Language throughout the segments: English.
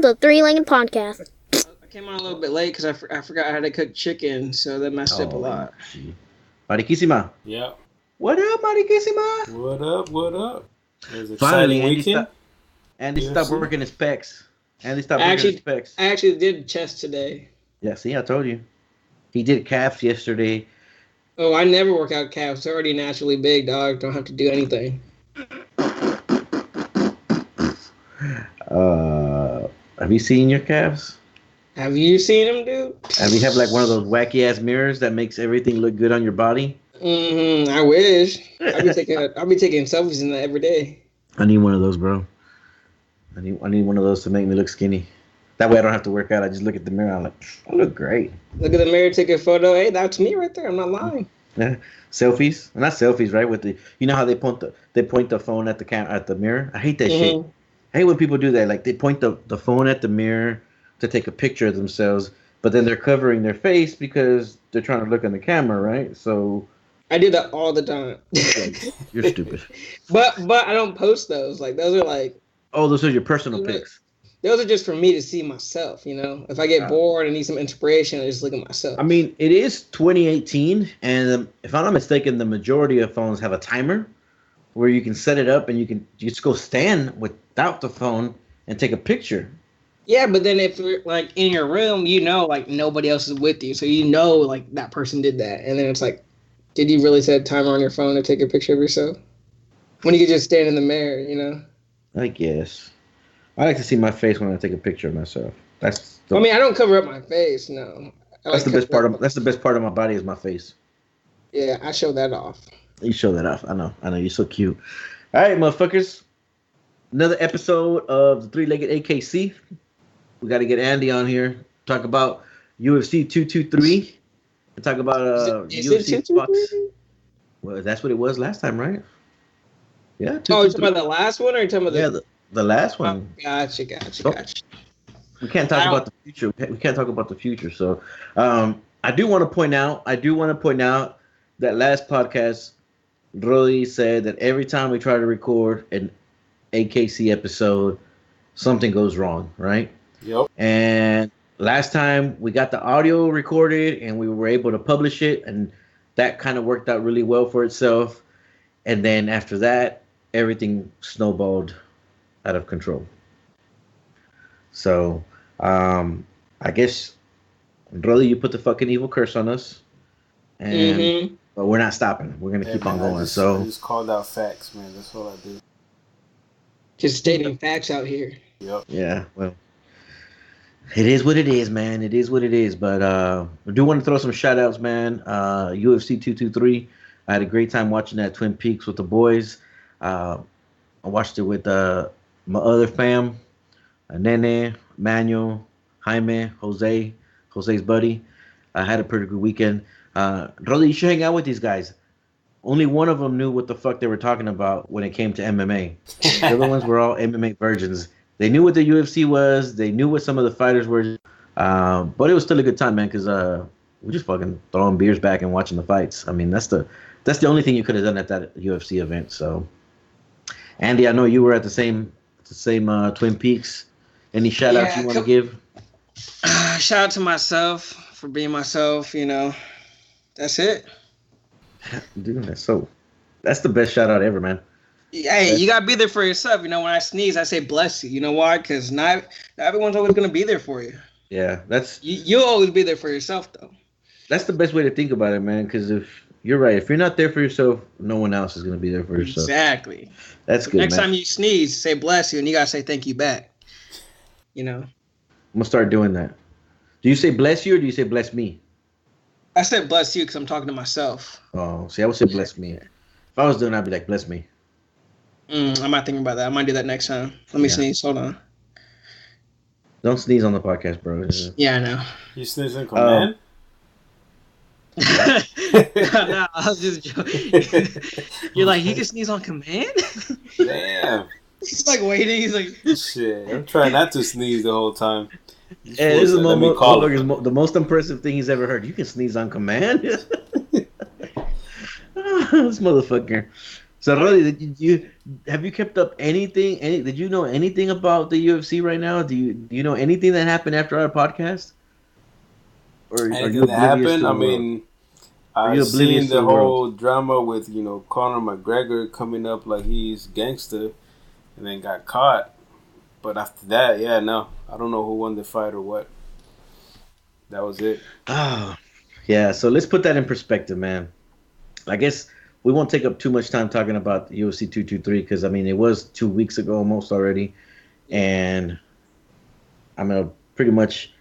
the Three-Legged Podcast. I came on a little bit late because I forgot how to cook chicken, so that messed up a lot. Mariquísima. Yeah. What up, Mariquísima? What up? It was Finally, exciting weekend. Andy stopped working his pecs. I actually did chest today. Yeah, see, I told you. He did calves yesterday. Oh, I never work out calves. They're already naturally big, dog. Don't have to do anything. Have you seen your calves? Have you seen them, dude? Have you have like one of those wacky ass mirrors that makes everything look good on your body? I wish. I'll be taking selfies in that every day. I need one of those, bro. I need one of those to make me look skinny. That way I don't have to work out. I just look at the mirror. I'm like, I look great. Look at the mirror, take a photo. Hey, that's me right there. I'm not lying. Yeah. Selfies, not selfies, right? With the, you know how they point the phone at the mirror. I hate that shit. I hate when people do that. Like they point the phone at the mirror to take a picture of themselves, but then they're covering their face because they're trying to look in the camera, right? So I do that all the time. You're stupid. But I don't post those. Like those are like. Oh, those are your personal pics. Those are just for me to see myself, you know? If I get bored and need some inspiration, I just look at myself. I mean, it is 2018, and if I'm not mistaken, the majority of phones have a timer where you can set it up and you just go stand without the phone and take a picture. Yeah, but then if you're like in your room, you know, like nobody else is with you. So you know, like that person did that. And then it's like, did you really set a timer on your phone to take a picture of yourself? When you could just stand in the mirror, you know? I guess. I like to see my face when I take a picture of myself. I don't cover up my face. No, that's the best part of. That's the best part of my body is my face. Yeah, I show that off. You show that off. I know. You're so cute. All right, motherfuckers. Another episode of the Three-Legged AKC. We got to get Andy on here. Talk about UFC 223. And talk about UFC spots. Well, that's what it was last time, right? Yeah. Oh, you're talking about the last one, or you're talking about the last one? Oh, gotcha. We can't talk about the future. We can't talk about the future. So, I do want to point out that last podcast, Rodi said that every time we try to record an AKC episode, something goes wrong, right? Yep. And last time we got the audio recorded and we were able to publish it, and that kind of worked out really well for itself. And then after that, everything snowballed out of control. So, I guess, Rodi, you put the fucking evil curse on us, and but we're not stopping. We're gonna keep on going. I just called out facts, man. That's all I do. Just stating facts out here. Yep. Yeah. Well, it is what it is, man. It is what it is. But I do want to throw some shout outs, man. UFC 223. I had a great time watching that Twin Peaks with the boys. I watched it with my other fam, Nene, Manuel, Jaime, Jose's buddy. I had a pretty good weekend. Rodi, you should hang out with these guys. Only one of them knew what the fuck they were talking about when it came to MMA. The other ones were all MMA virgins. They knew what the UFC was. They knew what some of the fighters were. But it was still a good time, man, because we just fucking throwing beers back and watching the fights. I mean, that's the only thing you could have done at that UFC event. So, Andy, I know you were at the same Twin Peaks. Any shout outs you want to give? Shout out to myself for being myself, you know. That's it. Dude, that's the best shout out ever, man. Hey, you gotta be there for yourself. You know, when I sneeze, I say bless you. You know why? Because not everyone's always gonna be there for you. Yeah, you'll always be there for yourself, though. That's the best way to think about it, man. Because if you're right, if you're not there for yourself, no one else is gonna be there for yourself. Exactly. That's good. Next time you sneeze, say bless you, and you gotta say thank you back. You know. I'm gonna start doing that. Do you say bless you or do you say bless me? I said bless you because I'm talking to myself. Oh, see, I would say bless me. If I was doing it, I'd be like, bless me. I'm not thinking about that. I might do that next time. Let me sneeze. Hold on. Don't sneeze on the podcast, bro. Yeah, I know. You sneeze in command? No, I was just joking. You're like, he can sneeze on command? Damn. He's like waiting. He's like, shit. I'm trying not to sneeze the whole time. And this is the most impressive thing he's ever heard. You can sneeze on command? This motherfucker. So, Roddy, have you kept up anything? Did you know anything about the UFC right now? Do you know anything that happened after our podcast, or are you Anything that oblivious happened? to I the world? mean, Are I you seen oblivious to the the world? whole drama with Conor McGregor coming up like he's gangster, and then got caught. But after that, yeah, no, I don't know who won the fight or what. That was it. Ah, yeah. So let's put that in perspective, man. I guess we won't take up too much time talking about the UFC 223 because I mean it was 2 weeks ago almost already, Yeah. and I mean pretty much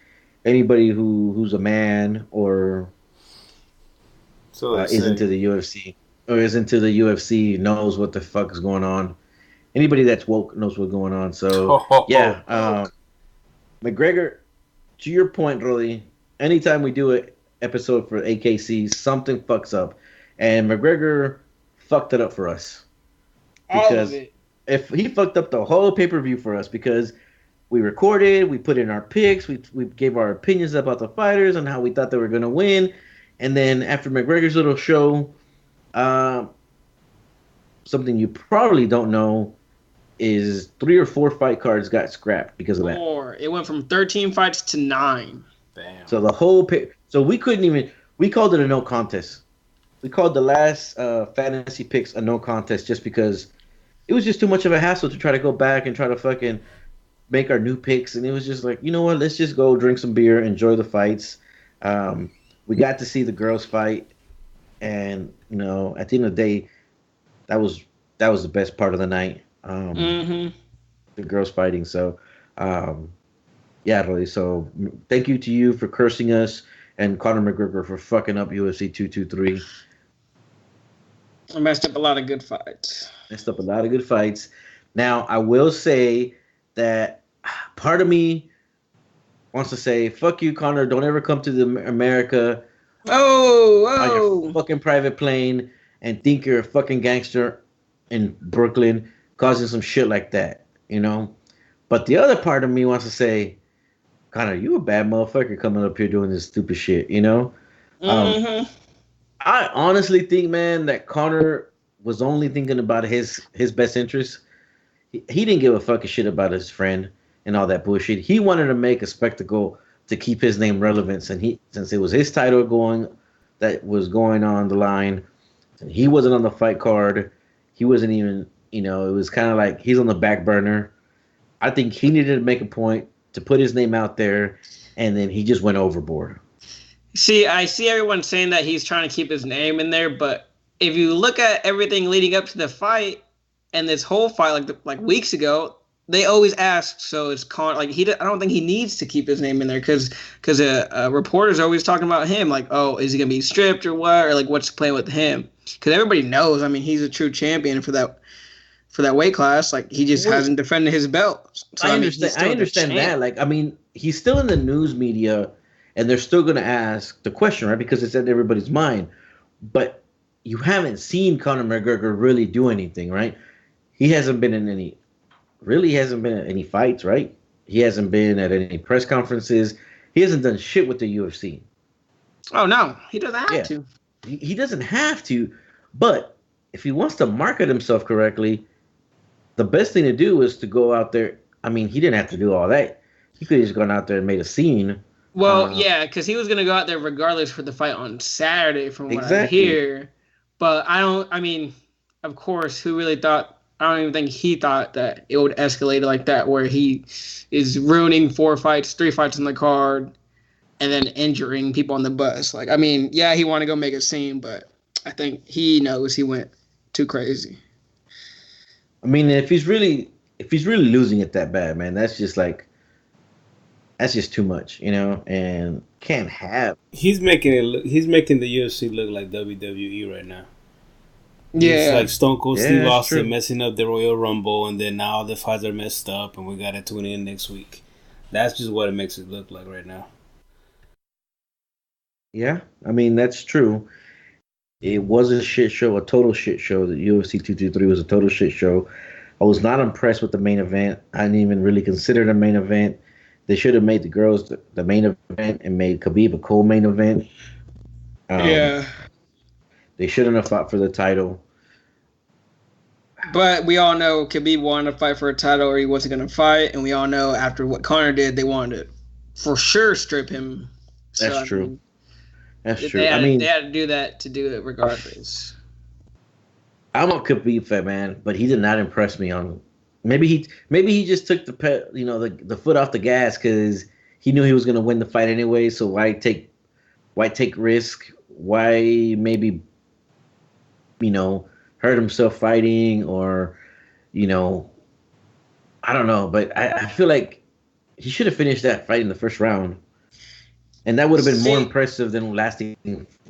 anybody who's a man or So they is say. into the UFC or is into the UFC knows what the fuck is going on. Anybody that's woke knows what's going on. So yeah, Woke. McGregor. To your point, really, anytime we do an episode for AKC, something fucks up, and McGregor fucked it up for us All of because it. if he fucked up the whole pay per view for us because we recorded, we put in our picks, we gave our opinions about the fighters and how we thought they were gonna win, and then after McGregor's little show, uh, something you probably don't know is 3 or 4 fight cards got scrapped because of that. Four. It went from 13 fights to 9. Damn. So the whole so we couldn't even we called it a no contest. We called the last fantasy picks a no contest just because it was just too much of a hassle to try to go back and try to fucking make our new picks, and it was just like, you know what, let's just go drink some beer, enjoy the fights. We got to see the girls fight, and at the end of the day, that was the best part of the night. Mm-hmm. The girls fighting. So, yeah, really. So, thank you to you for cursing us and Conor McGregor for fucking up UFC 223. I messed up a lot of good fights. Messed up a lot of good fights. Now, I will say that part of me wants to say, fuck you, Conor. Don't ever come to America Oh, on your oh. fucking private plane and think you're a fucking gangster in Brooklyn causing some shit like that. But the other part of me wants to say, Conor, you a bad motherfucker coming up here doing this stupid shit. Um, Mm-hmm. I honestly think, man, that Conor was only thinking about his best interest. He didn't give a fucking shit about his friend and all that bullshit. He wanted to make a spectacle to keep his name relevant, and since it was his title that was going on the line, and he wasn't on the fight card. He wasn't even, it was kind of like he's on the back burner. I think he needed to make a point to put his name out there, and then he just went overboard. See, I see everyone saying that he's trying to keep his name in there, but if you look at everything leading up to the fight and this whole fight, like weeks ago, they always ask. So it's like I don't think he needs to keep his name in there because reporters are always talking about him, like, oh, is he gonna be stripped or what, or like what's the plan with him? Because everybody knows. I mean, he's a true champion for that weight class. Like he just hasn't defended his belt. So I I mean, understand. he's still I the understand that. champ. Like, I mean, he's still in the news media, and they're still going to ask the question, right? Because it's in everybody's mind. But you haven't seen Conor McGregor really do anything, right? He hasn't been in any. Really, he hasn't been in any fights, right? He hasn't been at any press conferences. He hasn't done shit with the UFC. Oh no, he doesn't have Yeah, to. he doesn't have to. But if he wants to market himself correctly, the best thing to do is to go out there. I mean, he didn't have to do all that. He could have just gone out there and made a scene. Well, Uh, yeah, because he was gonna go out there regardless for the fight on Saturday, from what I exactly. hear. But I don't. I mean, of course, who really thought? I don't even think he thought that it would escalate like that, where he is ruining 4 fights, 3 fights on the card, and then injuring people on the bus. Like, I mean, yeah, he wanted to go make a scene, but I think he knows he went too crazy. I mean, if he's really losing it that bad, man, that's just too much, and can't have. He's making the UFC look like WWE right now. He's Yeah. like Stone Cold Yeah, Steve that's Austin true. messing up the Royal Rumble, and then now the fights are messed up, and we got to tune in next week. That's just what it makes it look like right now. Yeah, I mean that's true. It was a shit show, a total shit show. The UFC 223 was a total shit show. I was not impressed with the main event. I didn't even really consider the main event. They should have made the girls the main event and made Khabib a co-main event. Um, Yeah. they shouldn't have fought for the title. But we all know Khabib wanted to fight for a title or he wasn't going to fight. And we all know after what Conor did, they wanted to for sure strip him. So, That's I true. mean, That's they true. I had, they mean, had to do that to do it regardless. I'm a Khabib fan, man, but he did not impress me on. Maybe he just took the foot off the gas because he knew he was gonna win the fight anyway. So why take risk? Why maybe hurt himself fighting or you know I don't know, but I feel like he should have finished that fight in the first round, and that would have been more See, impressive than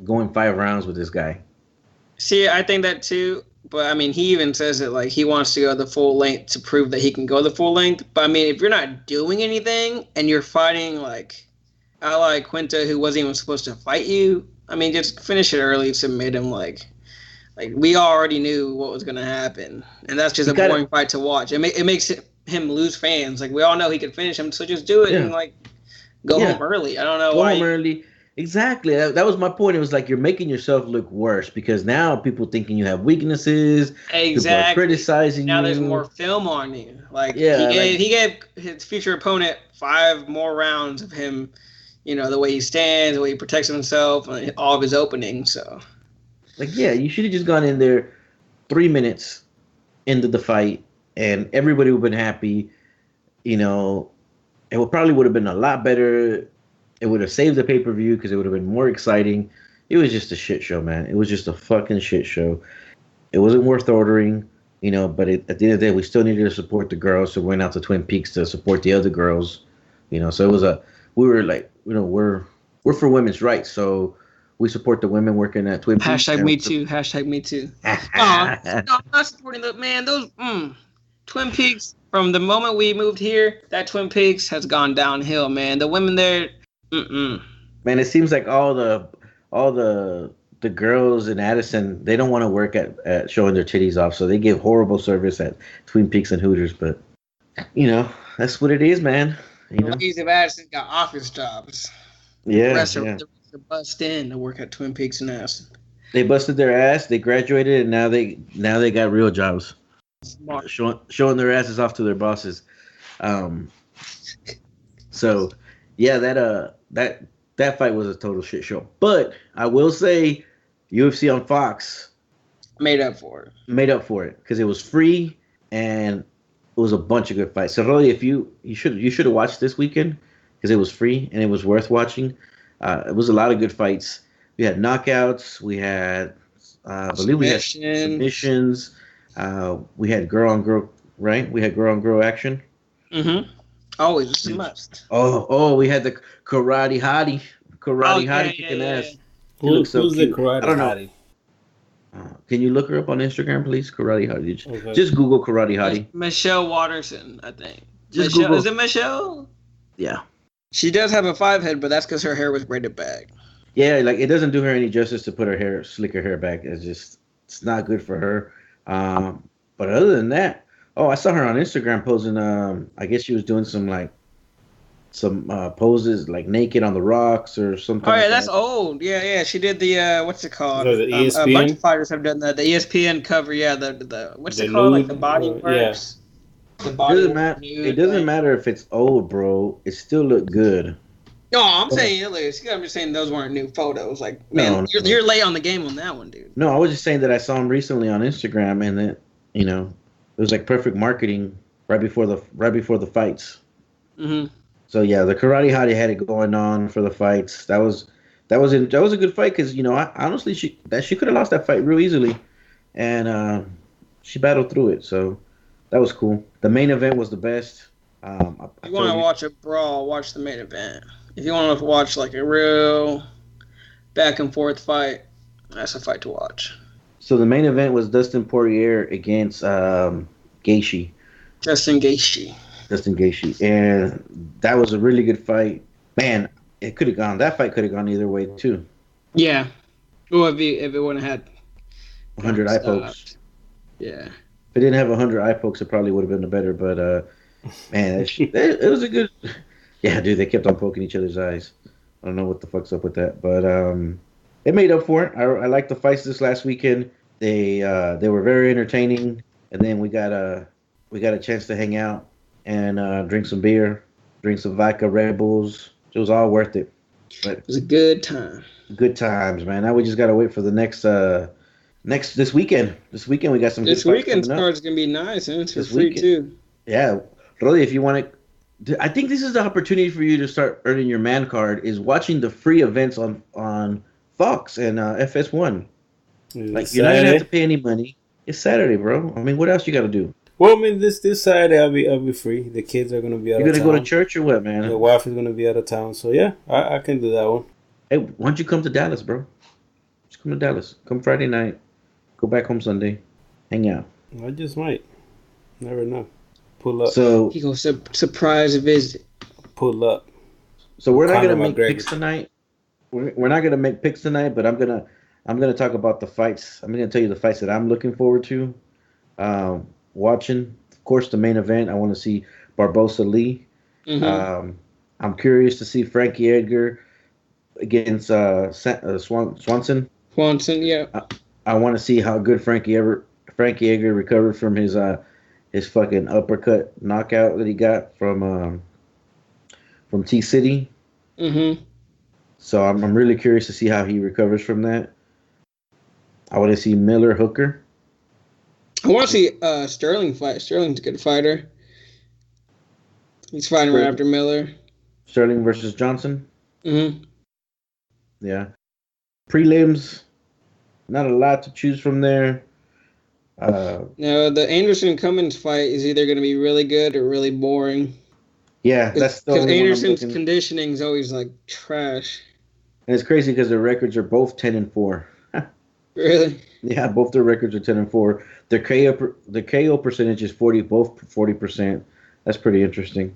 going 5 rounds with this guy. see, I think that too. But I mean, he even says it like he wants to go the full length to prove that he can go the full length. But I mean, if you're not doing anything and you're fighting like ally Quinta, who wasn't even supposed to fight you, I mean, just finish it early, submit him. Like we already knew what was gonna happen, and that's just You a got boring it. fight to watch. It makes him lose fans. Like we all know he could finish him, so just do it and Yeah, like go home yeah. early. I don't know Go why. home early. Exactly. That was my point. It was like you're making yourself look worse because now people thinking you have weaknesses. People are Exactly. criticizing Now there's more you. film on you. Like he Yeah, gave like he gave his future opponent 5 more rounds of him. The way he stands, the way he protects himself, and all of his openings. So yeah, you should have just gone in there 3 minutes into the fight and everybody would have been happy. You know, probably would have been a lot better. It would have saved the pay-per-view because it would have been more exciting. It was just a shit show, man. It was just a fucking shit show. It wasn't worth ordering, but at the end of the day, we still needed to support the girls, so we went out to Twin Peaks to support the other girls, so we were like, we're for women's rights, so we support the women working at Twin Peaks. hashtag me too. Hashtag me too. No, no, I'm not supporting the man. Those Twin Peaks. From the moment we moved here, that Twin Peaks has gone downhill, man. The women there, mm-mm. Man, it seems like all the girls in Addison, they don't want to work at showing their titties off, so they give horrible service at Twin Peaks and Hooters. But that's what it is, man. The ladies of Addison got office jobs. Yeah, The rest yeah. are bust in to work at Twin Peaks and Addison. They busted their ass. They graduated, and now they got real jobs, Smart. showing their asses off to their bosses. Um, so yeah, that fight was a total shit show. But I will say, UFC on Fox Made up for it. made up for it because it was free and it was a bunch of good fights. So really, if you should have watched this weekend because it was free and it was worth watching. It was a lot of good fights. We had knockouts. We had, I believe we had submissions. We had girl on girl, right? We had girl on girl action. Mm-hmm. Always, it's a must. Oh, we had the karate hottie, Oh, yeah, kicking yeah, ass. She looks so Who's cute. the karate I don't know. hottie? Can you look her up on Instagram, please? Karate hottie. Okay. Just Google karate hottie. Michelle Watterson, I think. Just Michelle, Google. is it Michelle? Yeah. She does have a 5 head, but that's because her hair was braided back. Yeah, like it doesn't do her any justice to slick her hair back. It's not good for her. But other than that, I saw her on Instagram posing. I guess she was doing some poses like naked on the rocks or something. Oh yeah, like that's that. old. Yeah, she did the what's it called? The A bunch ESPN? of fighters have done that. The ESPN cover, yeah. The what's The it called? Like nude, the body yeah. works. The It body doesn't matter. nude, It doesn't like- matter if it's old, bro. It still look good. No, I'm saying I'm just saying those weren't new photos. Like, man, No. you're late on the game on that one, dude. No, I was just saying that I saw him recently on Instagram, and that it was like perfect marketing right before the fights. Mm-hmm. So yeah, the karate hottie had it going on for the fights. That was a good fight because honestly she could have lost that fight real easily, and she battled through it. So that was cool. The main event was the best. If you want to watch a brawl, watch the main event. If you want to watch like a real back and forth fight, that's a fight to watch. So the main event was Dustin Poirier against Gaethje. Justin Gaethje. Dustin Gaethje, and that was a really good fight. Man, that fight could have gone either way too. Yeah. Well, if it wouldn't have had 100 eye pokes. stopped. Yeah. If it didn't have 100 eye pokes, it probably would have been better. But man, it was a good. Yeah, dude, they kept on poking each other's eyes. I don't know what the fuck's up with that, but it made up for it. I liked the fights this last weekend. They were very entertaining. and then we got a chance to hang out and drink some beer, drink some vodka, Red Bulls. It was all worth it. But It was a good time. good times, man. Now we just gotta wait for the next this weekend. This weekend we got some good This fights weekend's coming up. card's gonna be nice, and it's for This free weekend, too. yeah. Really, if you want to, I think this is the opportunity for you to start earning your man card. Is watching the free events on Fox and FS1. Like you're not gonna have to Saturday. pay any money. It's Saturday, bro. I mean, what else you got to do? Well, I mean, this Saturday I'll be free. The kids are gonna be out You're of gonna go to town. church or what, The man? wife is gonna be out of town, so yeah, I can do that one. Hey, why don't you come to Dallas, bro? Just come to Dallas. Come Friday night. Go back home Sunday. Hang out. I just might. Never know. Pull up. So He gonna surprise visit. Pull up. so we're not Conor gonna make McGregor. picks tonight. We're not gonna make picks tonight, but I'm gonna talk about the fights. I'm gonna tell you the fights that I'm looking forward to. Watching, of course, the main event. I want to see Barbosa Lee. Mm-hmm. I'm curious to see Frankie Edgar against Swanson. Swanson, yeah. I want to see how good Frankie Edgar recovered from his fucking uppercut knockout that he got from T City. Mm-hmm. So I'm really curious to see how he recovers from that. I want to see Miller Hooker. I want to see Sterling fight. Sterling's a good fighter. He's fighting right after Miller. Sterling versus Johnson. Mm-hmm. Yeah. Prelims. Not a lot to choose from there. Now, the Anderson Cummins fight is either going to be really good or really boring. Yeah, that's the Because only one I'm Anderson's looking. conditioning is always like trash. And it's crazy because their records are both 10-4. Really? Yeah, both their records are 10-4. Their KO percentage is 40%. That's pretty interesting.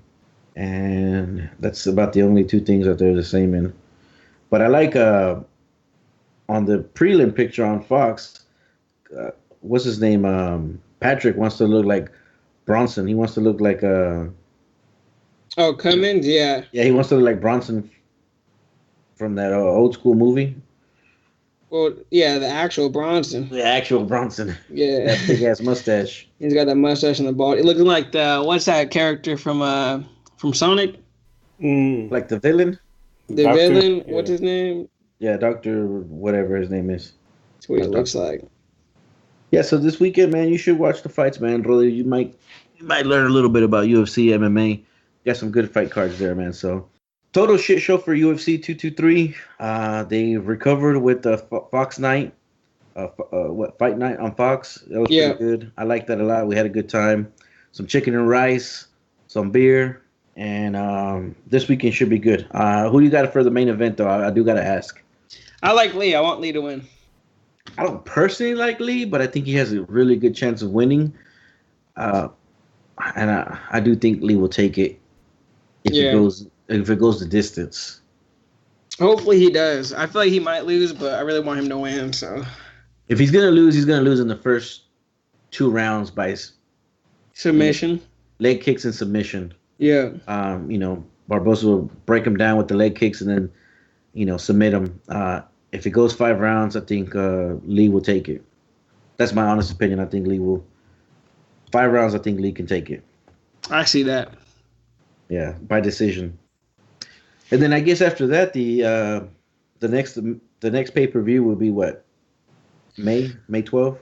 And that's about the only two things that they're the same in. But I like on the prelim picture on Fox, what's his name? Patrick wants to look like Bronson. He wants to look like Oh, Cummins? Yeah. yeah, he wants to look like Bronson from that old school movie. Well, yeah, the actual Bronson. The actual Bronson. Yeah. That big ass mustache. He's got that mustache and the bald. Looking like what's that character from Sonic? Mm. Like the villain. The Doctor? villain? Yeah. What's his name? Yeah, Doctor whatever his name is. That's what he Not looks Doctor. like. Yeah, so this weekend, man, you should watch the fights, man. Really, you might learn a little bit about UFC, MMA. Got some good fight cards there, man. So total shit show for UFC 223. They recovered with the Fox night, fight night on Fox. That was Yeah. pretty good. I like that a lot. We had a good time. Some chicken and rice, some beer, and this weekend should be good. Who you got for the main event, though? I do got to ask. I like Lee. I want Lee to win. I don't personally like Lee, but I think he has a really good chance of winning. And I do think Lee will take it if Yeah. it goes the distance. Hopefully he does. I feel like he might lose, but I really want him to win. So If he's gonna lose, he's gonna lose in the first 2 rounds by submission. leg kicks and submission. Yeah. Barbosa will break him down with the leg kicks and then, submit him. If it goes 5 rounds, I think Lee will take it. That's my honest opinion. I think Lee will. 5 rounds, I think Lee can take it. I see that. Yeah, by decision. And then I guess after that, the next pay-per-view will be what? May 12th.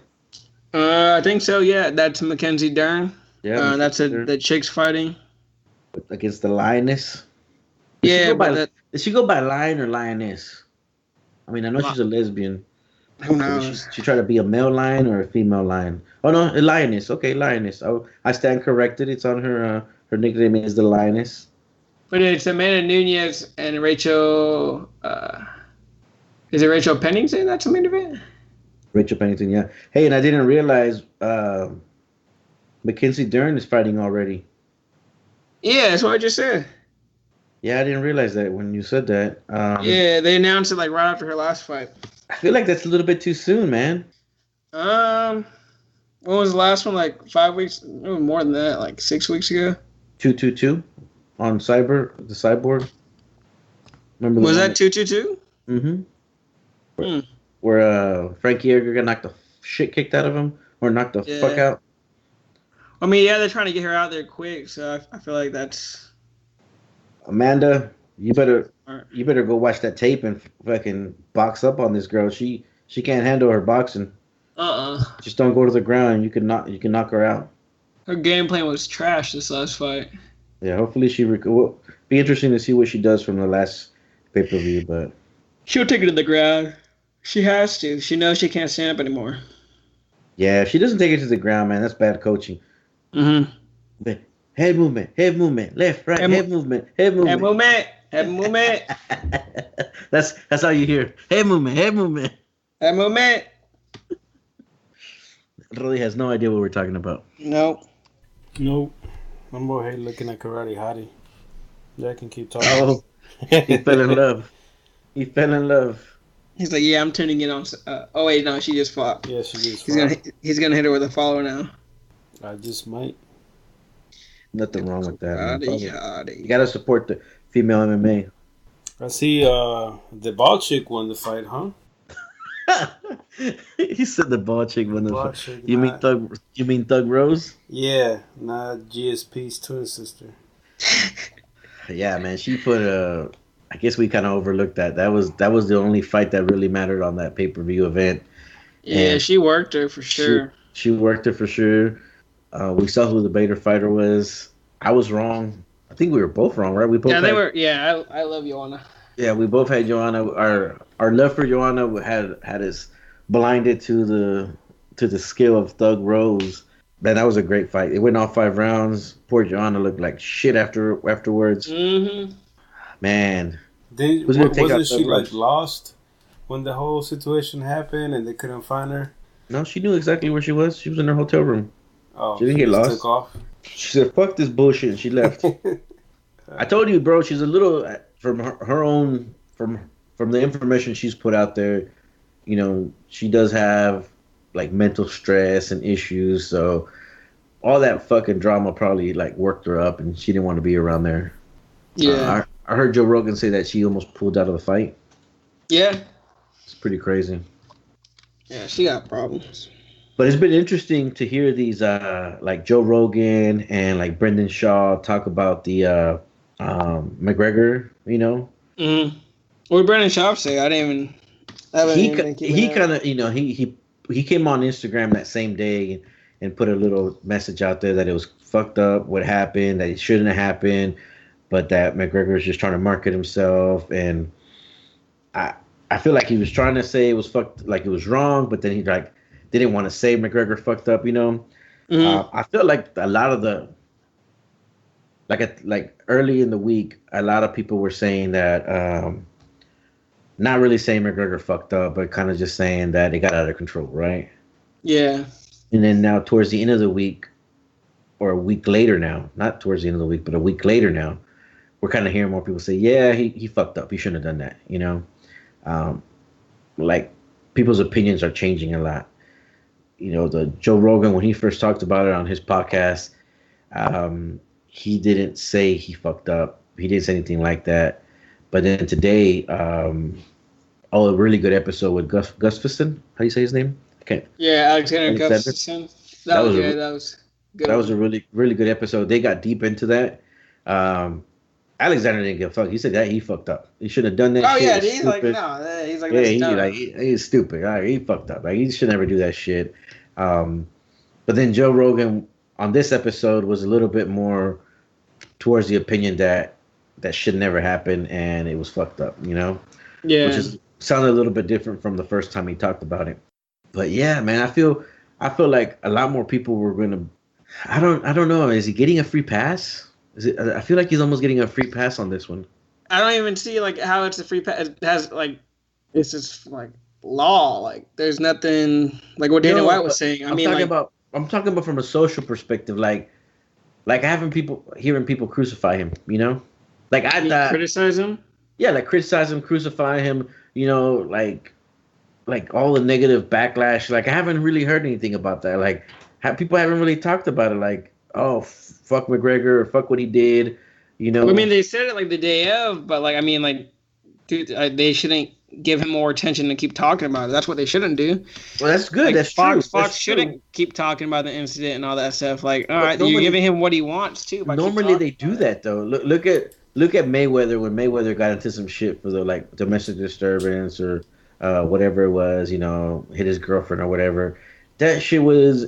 I think so. Yeah, that's Mackenzie Dern. Yeah, That's the chicks fighting. against the Lioness. Yeah, but Does she go by Lion or Lioness? I mean, I know she's a lesbian. who So knows? she try to be a male lion or a female lion? Oh no, a lioness. Okay, lioness. Oh, I stand corrected. It's on her. Her nickname is the Lioness. But it's Amanda Nunez and Rachel. Is it Rachel Pennington that's the main event? Rachel Pennington. Yeah. Hey, and I didn't realize Mackenzie Dern is fighting already. Yeah, that's what I just said. Yeah, I didn't realize that when you said that. Yeah, they announced it like right after her last fight. I feel like that's a little bit too soon, man. When was the last one? Like 5 weeks? Oh, more than that, like 6 weeks ago. 222 on the Cyborg. Remember Was that 222? Mm-hmm. Where Frankie Edgar got knocked the shit kicked out of him or knocked the fuck out. I mean, yeah, they're trying to get her out there quick, so I feel like that's Amanda, you better smart. you better go watch that tape and fucking box up on this girl. She can't handle her boxing. Uh-uh. Just don't go to the ground. You can knock her out. Her game plan was trash this last fight. Yeah, hopefully will be interesting to see what she does from the last pay per view. But She'll take it to the ground. She has to. She knows she can't stand up anymore. yeah, if she doesn't take it to the ground, man, that's bad coaching. Mm-hmm. But head movement, left, right, Head, head movement, head head movement. movement. Head movement. That's all you hear. Head movement, head movement. Head movement. Really has no idea what we're talking about. Nope. Nope. I'm over here looking at Karate Hottie. Yeah, I can keep talking. Oh, he fell in love. He fell in love. He's like, yeah, I'm turning it on. Oh wait, no, she just fought. Yeah, she just He's gonna hit her with a follow now. I just might. Nothing wrong with that, man. Hottie. You gotta support the female MMA. I see the bald chick won the fight, huh? He said the ball chick won the Bald fight. chick, You mean Thug? You mean Thug Rose? Yeah, not GSP's twin sister. Yeah, man. She put a. I guess we kind of overlooked that. That was the only fight that really mattered on that pay per view event. Yeah, And she worked her for sure. She worked it for sure. We saw who the Bader fighter was. I was wrong. I think we were both wrong, right? We both. Yeah, they were. Yeah, I love Joanna. Yeah, we both had Joanna. Our love for Joanna had us blinded to the skill of Thug Rose. Man, that was a great fight. It went all 5 rounds. Poor Joanna looked like shit afterwards. Mm-hmm. Man, Wasn't she like lost when the whole situation happened and they couldn't find her? no, she knew exactly where she was. She was in her hotel room. Oh, She didn't get lost. Took off. She said, "Fuck this bullshit," and she left. I told you, bro. She's a little from her own from the information she's put out there. You know, she does have like mental stress and issues, so all that fucking drama probably like worked her up, and she didn't want to be around there. Yeah. I heard Joe Rogan say that she almost pulled out of the fight. Yeah. It's pretty crazy. Yeah, she got problems. But it's been interesting to hear these like Joe Rogan and like Brendan Shaw talk about the McGregor, you know. Mm-hmm. What did Brandon Schaub say? I didn't even. He kind of, you know, he came on Instagram that same day and put a little message out there that it was fucked up what happened, that it shouldn't have happened, but that McGregor was just trying to market himself. And I feel like he was trying to say it was fucked, like it was wrong, but then he like didn't want to say McGregor fucked up, you know. Mm-hmm. I feel like a lot of the like early in the week, a lot of people were saying that not really saying McGregor fucked up, but kind of just saying that it got out of control, right? Yeah. And then now towards the end of the week, or a week later now, not towards the end of the week, but a week later now, we're kind of hearing more people say, yeah, he fucked up. He shouldn't have done that, you know? Like people's opinions are changing a lot. You know, the Joe Rogan, when he first talked about it on his podcast, he didn't say he fucked up. He didn't say anything like that. But then today, a really good episode with Gustafson. How do you say his name? Okay. Yeah, Alexander Gustafson. That was good. That was a really, really good episode. They got deep into that. Alexander didn't give a fuck. He said that he fucked up. He shouldn't have done that. Oh shit. yeah, he's like, no, he's like, yeah, he's stupid. He fucked up. Like he should never do that shit. But then Joe Rogan on this episode was a little bit more towards the opinion that should never happen and it was fucked up, you know? Yeah. Which sounded a little bit different from the first time he talked about it. But yeah, man, I feel like a lot more people were gonna. I don't know. Is he getting a free pass? I feel like he's almost getting a free pass on this one. I don't even see like how it's a free pass. It has like it's just like law. Like there's nothing like what Dana White was saying. I'm talking about from a social perspective, like hearing people crucify him. You know, like I thought criticize him. Yeah, like criticize him, crucify him. You know, like all the negative backlash. Like I haven't really heard anything about that. Like people haven't really talked about it. Like, oh, fuck McGregor, or fuck what he did. You know. I mean, they said it like the day of, but like I mean, like, dude, they shouldn't give him more attention and keep talking about it. That's what they shouldn't do. Well, that's good. Like, That's true. Fox shouldn't keep talking about the incident and all that stuff. Like, all But right, you're normally, giving him what he wants too. normally they do that though. Look at Mayweather when Mayweather got into some shit for the like domestic disturbance or whatever it was, hit his girlfriend or whatever. That shit was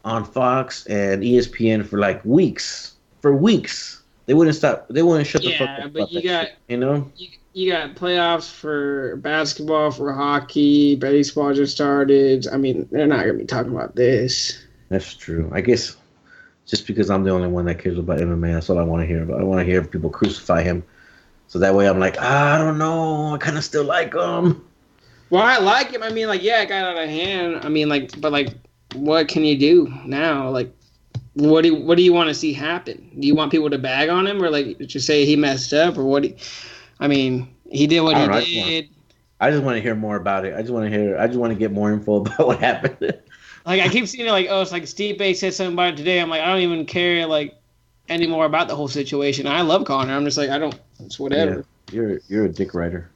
on Fox and ESPN for like weeks. For weeks. They wouldn't stop. They wouldn't shut the fuck up. Yeah, but about that shit, you know? you got playoffs for basketball, for hockey, baseball just started. I mean, they're not gonna be talking about this. That's true. I guess just because I'm the only one that cares about MMA, that's all I want to hear about. I want to hear people crucify him. So that way I'm like, I don't know. I kind of still like him. Well, I like him. I mean, like, yeah, it got out of hand. I mean, like, but like, what can you do now? Like, what do you want to see happen? Do you want people to bag on him, or like just say he messed up, or what? I mean, he did what he did. I just want to hear more about it. I just want to get more info about what happened. Like, I keep seeing it like, oh, it's like Stipe said something about it today. I'm like, I don't even care like anymore about the whole situation. I love Conor. I'm just like, it's whatever. Yeah, you're a dick writer.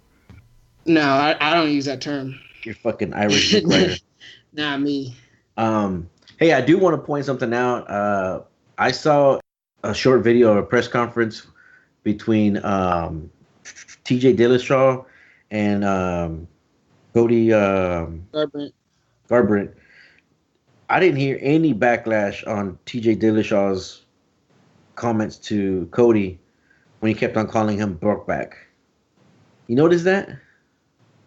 No, I don't use that term. You're fucking Irish dick writer. Not me. Hey, I do want to point something out. I saw a short video of a press conference between TJ Dillashaw and Cody Garbrandt. I didn't hear any backlash on TJ Dillashaw's comments to Cody when he kept on calling him Brokeback. You notice that?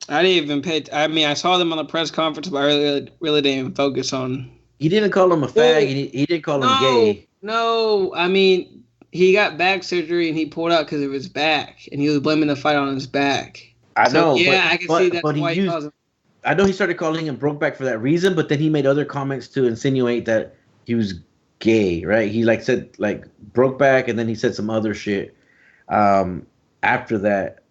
I didn't even pay. I mean, I saw them on the press conference, but I really didn't even focus on. He didn't call him a fag. He didn't call him gay. No, I mean, he got back surgery and he pulled out because of his back, and he was blaming the fight on his back. I know. Yeah, I can see that's why he calls him. I know he started calling him Brokeback for that reason, but then he made other comments to insinuate that he was gay, right? He like said like Brokeback, and then he said some other shit after that.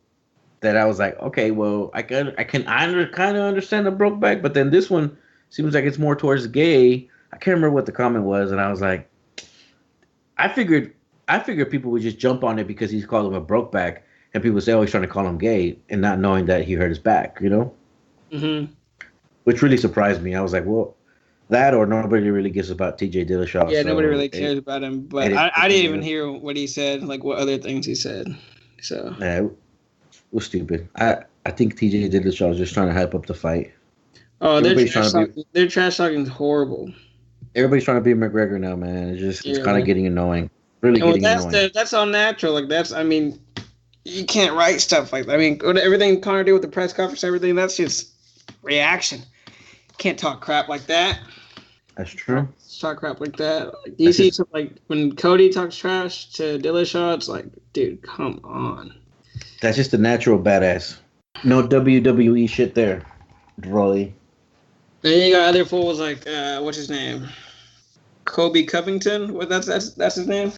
That I was like, okay, well, I kind of understand the Brokeback, but then this one seems like it's more towards gay. I can't remember what the comment was, and I was like, I figured people would just jump on it because he's called him a Brokeback, and people say, oh, he's trying to call him gay, and not knowing that he hurt his back, Mm-hmm. Which really surprised me. I was like, well, that or nobody really gives about TJ Dillashaw. Yeah, so nobody really cares about him, but I didn't even hear what he said, like what other things he said. So yeah, it was stupid. I think TJ Dillashaw was just trying to hype up the fight. Oh, their trash talking is horrible. Everybody's trying to be McGregor now, man. It's kind of getting annoying. Really getting annoying. That's unnatural. Like I mean, you can't write stuff like that. I mean, everything Conor did with the press conference, everything, that's just reaction. Can't talk crap like that. That's true. Talk crap like that. Like, you see something like when Cody talks trash to Dillashaw, it's like, dude, come on. That's just a natural badass. No WWE shit there, Rolly. Then you got other fools like what's his name? Kobe Covington. What that's his name?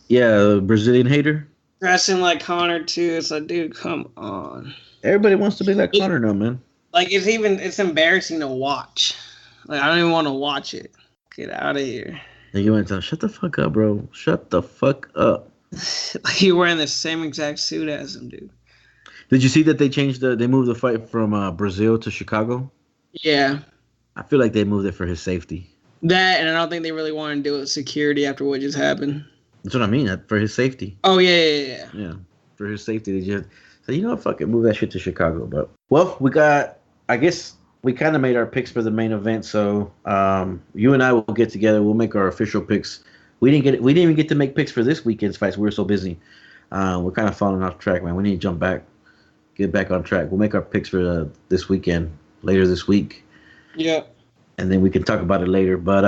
Yeah, Brazilian hater. Dressing like Conor too. It's like, dude, come on. Everybody wants to be like Conor now, man. Like it's embarrassing to watch. Like I don't even want to watch it. Get out of here. And you went to shut the fuck up, bro. Shut the fuck up. Like you're wearing the same exact suit as him, dude. Did you see that they moved the fight from Brazil to Chicago? Yeah. I feel like they moved it for his safety. That, and I don't think they really want to deal with security after what just happened. That's what I mean, for his safety. Oh, yeah. Yeah, for his safety. They just said, you know what, fuck it, move that shit to Chicago. But, well, I guess we kind of made our picks for the main event, so you and I will get together. We'll make our official picks. We didn't even get to make picks for this weekend's fights. We were so busy. We're kind of falling off track, man. We need to jump back, get back on track. We'll make our picks for this weekend, later this week. Yeah. And then we can talk about it later. But,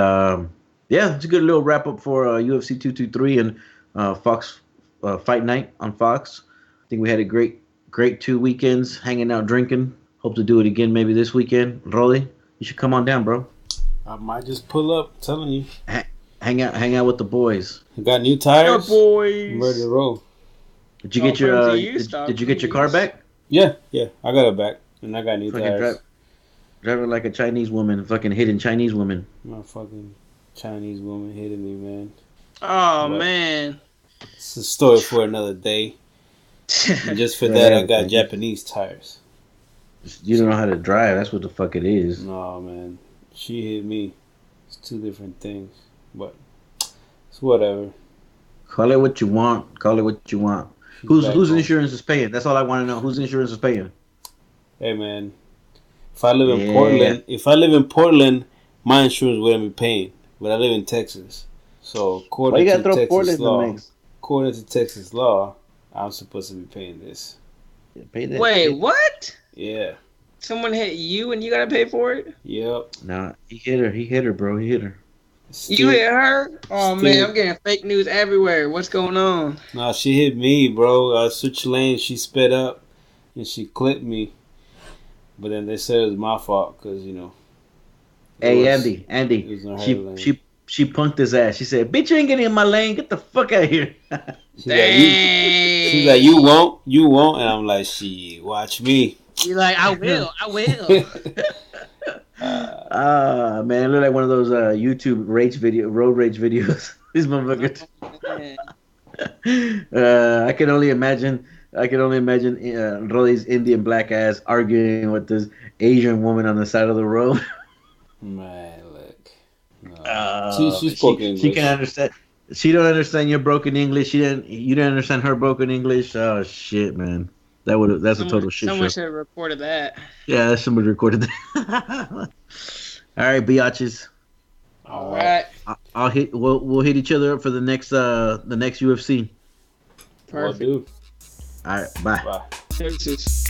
yeah, it's a good little wrap-up for UFC 223 and Fox Fight Night on Fox. I think we had a great 2 weekends hanging out, drinking. Hope to do it again maybe this weekend. Rolly, you should come on down, bro. I might just pull up, telling you. Hang out with the boys. I got new tires. The boys. I'm ready to roll. Did you get your did you get your car back? Yeah, I got it back. And I got new tires. Driving like a Chinese woman, fucking hidden Chinese woman. My fucking Chinese woman hitting me, man. Oh, man. It's a story for another day. And just for that, I got Japanese tires. You don't know how to drive. That's what the fuck it is. No, man. She hit me. It's two different things. But it's whatever. Call it what you want. Call it what you want. She's Whose back whose home. insurance is paying? That's all I want to know. Whose insurance is paying? Hey, man. If I live in Portland, my insurance wouldn't be paying. But I live in Texas. So Why you gotta throw Portland in the mix? according to Texas law, I'm supposed to be paying this. Yeah, pay that. Wait, what? Yeah. Someone hit you and you gotta pay for it? Yep. Nah, he hit her. He hit her, bro. He hit her. You hit her? Oh man, still- I'm getting fake news everywhere. What's going on? Nah, she hit me, bro. I switched lanes. She sped up and she clipped me. But then they said it was my fault because, you know. Hey, it was in her lane. she punked his ass. She said, "Bitch, you ain't getting in my lane. Get the fuck out of here." She's like, you won't. And I'm like, she, watch me. You're like, I will. Man, it looked like one of those YouTube road rage videos. These motherfuckers. I can only imagine Roddy's Indian black ass arguing with this Asian woman on the side of the road. Man, look. No. She spoke English. She can understand. She don't understand your broken English. You didn't understand her broken English. Oh shit, man. That's a total shit Someone show. should have recorded that. Yeah, somebody recorded that. All right, biatches. All right. I'll hit. We'll hit each other up for the next UFC. Perfect. Will do. All right, bye. Bye. Deuces.